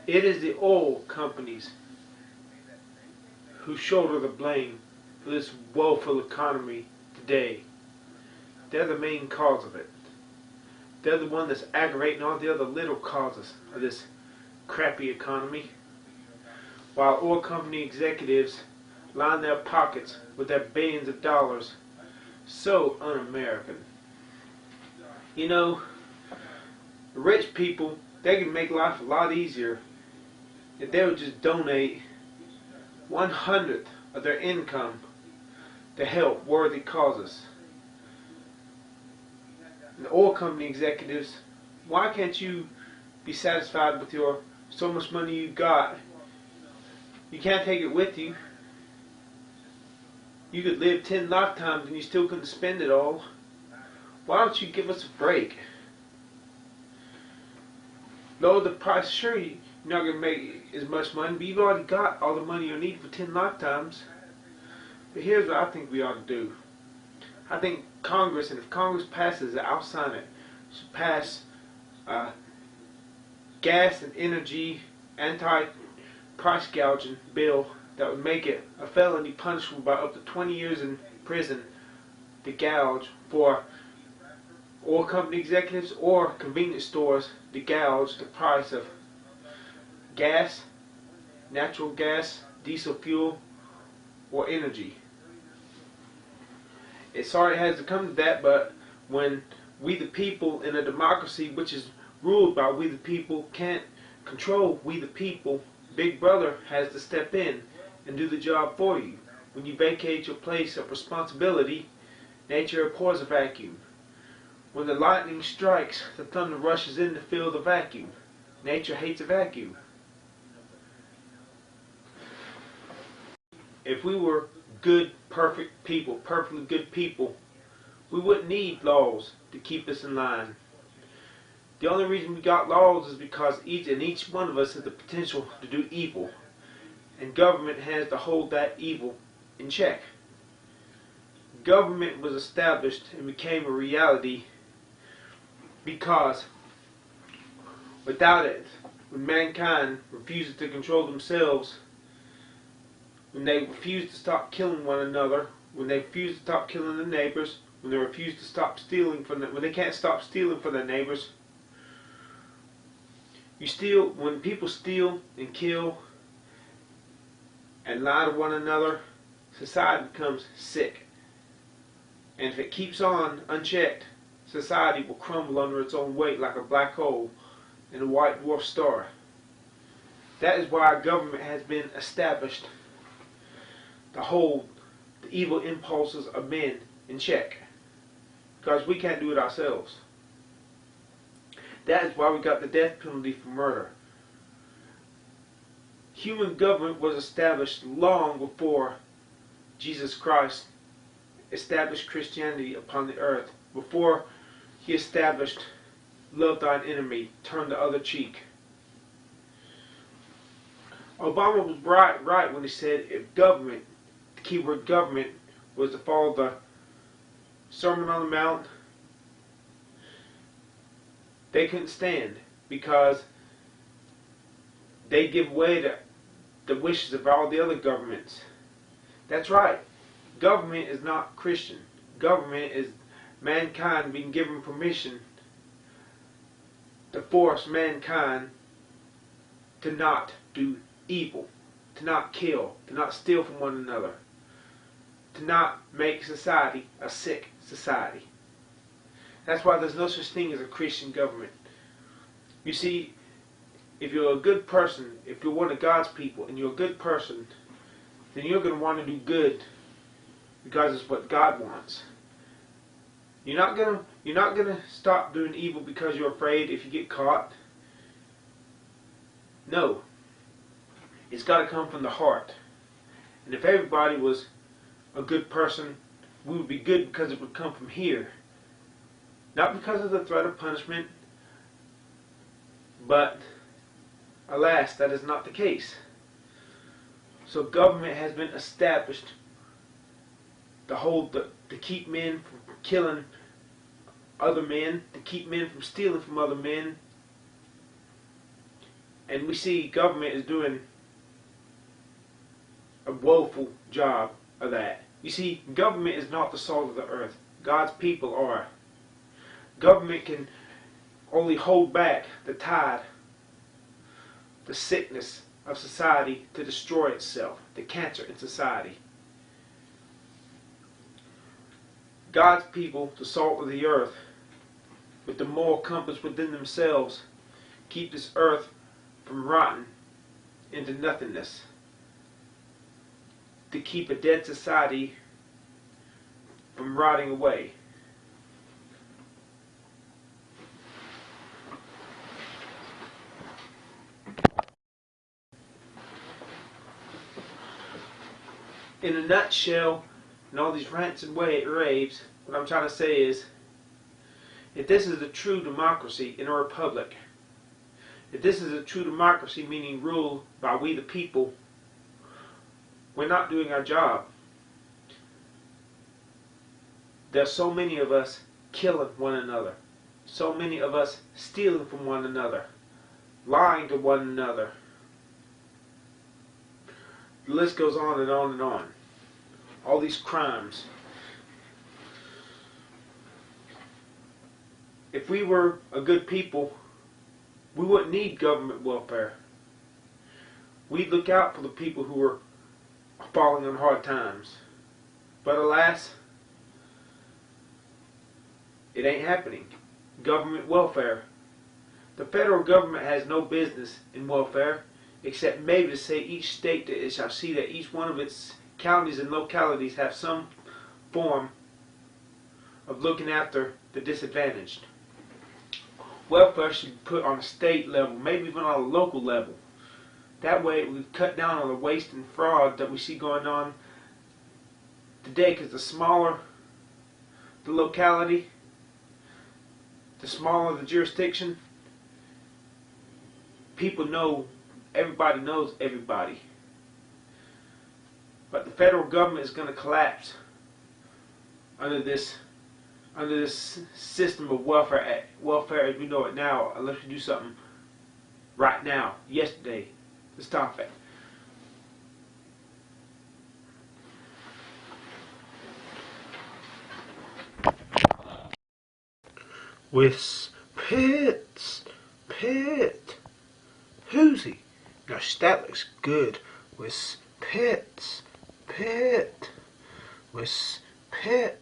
It is the oil companies who shoulder the blame for this woeful economy today. They're the main cause of it. They're the one that's aggravating all the other little causes of this crappy economy. While oil company executives line their pockets with their billions of dollars. So un-American. You know, the rich people, they can make life a lot easier if they would just donate 1/100th of their income to help worthy causes. And the oil company executives, why can't you be satisfied with your so much money you got? You can't take it with you. You could live 10 lifetimes and you still couldn't spend it all. Why don't you give us a break? Lower the price. Sure, you're not going to make as much money, but you've already got all the money you need for 10 lifetimes. But here's what I think we ought to do. I think Congress, and if Congress passes it, I'll sign it, should pass a gas and energy anti-price gouging bill that would make it a felony punishable by up to 20 years in prison to gouge for oil company executives or convenience stores to gouge the price of gas, natural gas, diesel fuel, or energy. It's sorry it has to come to that, but when we the people in a democracy which is ruled by we the people can't control we the people, Big Brother has to step in and do the job for you. When you vacate your place of responsibility, nature abhors a vacuum. When the lightning strikes, the thunder rushes in to fill the vacuum. Nature hates a vacuum. If we were good, perfect people, perfectly good people, we wouldn't need laws to keep us in line. The only reason we got laws is because each one of us has the potential to do evil. And government has to hold that evil in check. Government was established and became a reality because without it, when mankind refuses to control themselves, when they refuse to stop killing one another, when they refuse to stop killing their neighbors, when they refuse to stop stealing from them, when they can't stop stealing from their neighbors, when people steal and kill and lie to one another, society becomes sick. And if it keeps on unchecked, society will crumble under its own weight like a black hole in a white dwarf star. That is why our government has been established to hold the evil impulses of men in check. Because we can't do it ourselves. That is why we got the death penalty for murder. Human government was established long before Jesus Christ established Christianity upon the earth. Before he established love thine enemy, turn the other cheek. Obama was right when he said if government, the keyword government, was to follow the Sermon on the Mount, they couldn't stand because they give way to the wishes of all the other governments. That's right. Government is not Christian. Government is mankind being given permission to force mankind to not do evil, to not kill, to not steal from one another, to not make society a sick society. That's why there's no such thing as a Christian government. You see, if you're a good person, if you're one of God's people and you're a good person, then you're going to want to do good because it's what God wants. You're not going to stop doing evil because you're afraid if you get caught. No. It's got to come from the heart. And if everybody was a good person, we would be good because it would come from here. Not because of the threat of punishment, but alas, that is not the case. So government has been established to keep men from killing other men, to keep men from stealing from other men, And we see government is doing a woeful job of that. You see, government is not the salt of the earth. God's people are. Government can only hold back the tide, the sickness of society to destroy itself, the cancer in society. God's people, the salt of the earth, with the moral compass within themselves, keep this earth from rotting into nothingness, to keep a dead society from rotting away. In a nutshell, and all these rants and raves, what I'm trying to say is, if this is a true democracy in a republic, if this is a true democracy, meaning ruled by we the people, we're not doing our job. There's so many of us killing one another, so many of us stealing from one another, lying to one another. The list goes on and on and on. All these crimes. If we were a good people, we wouldn't need government welfare. We'd look out for the people who are falling on hard times. But alas, it ain't happening. Government welfare. The federal government has no business in welfare, except maybe to say each state that it shall see that each one of its counties and localities have some form of looking after the disadvantaged. Welfare should be put on a state level, maybe even on a local level. That way we cut down on the waste and fraud that we see going on today, because the smaller the locality, the smaller the jurisdiction, people know, everybody knows everybody. But the federal government is going to collapse under this system of welfare as we know it now, unless we do something right now, yesterday, to stop it. With Pit, who's he? Gosh, that looks good. With Pit, with Pit.